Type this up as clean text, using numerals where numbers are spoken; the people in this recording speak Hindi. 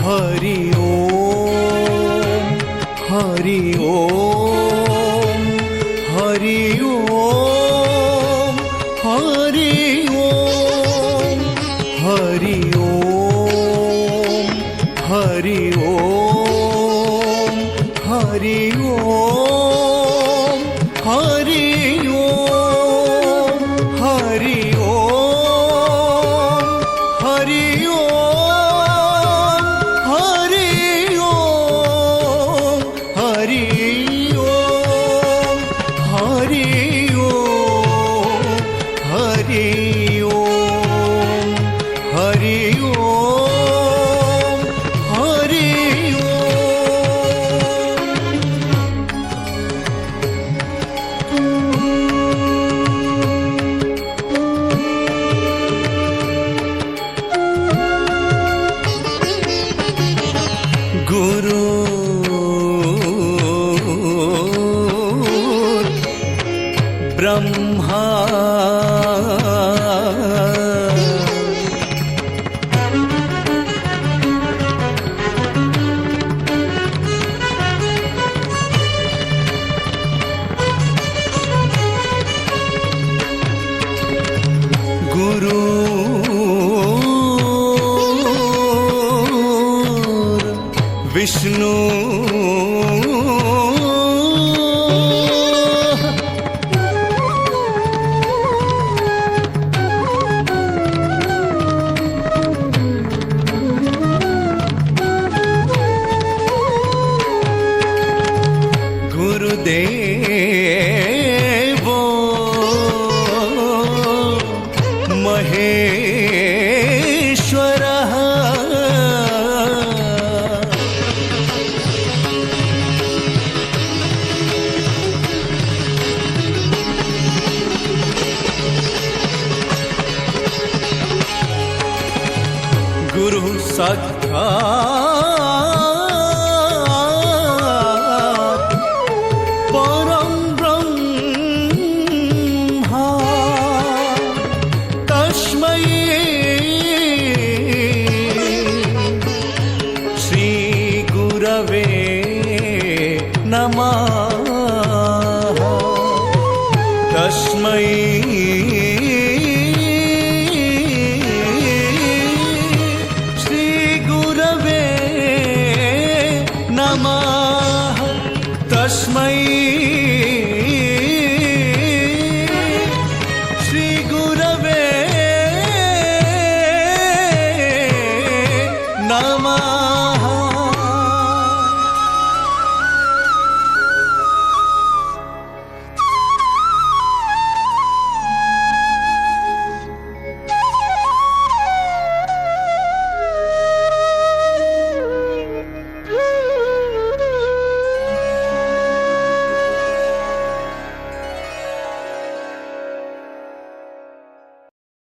हरि ओम हरि ओम हरि ओम हरि ओम हरि ओम हरि ओम हरि ओम हरि ओम हरि ओम हरि ओम हरि ओम हरि ओम हरि ओम हरि ओम हरि ओम हरि गुरु ब्रह्मा गुरु विष्णु गुरुदेवो महेश्वरः गुरु साक्षात् परं ब्रह्मा तस्मै श्री गुरवे नमः।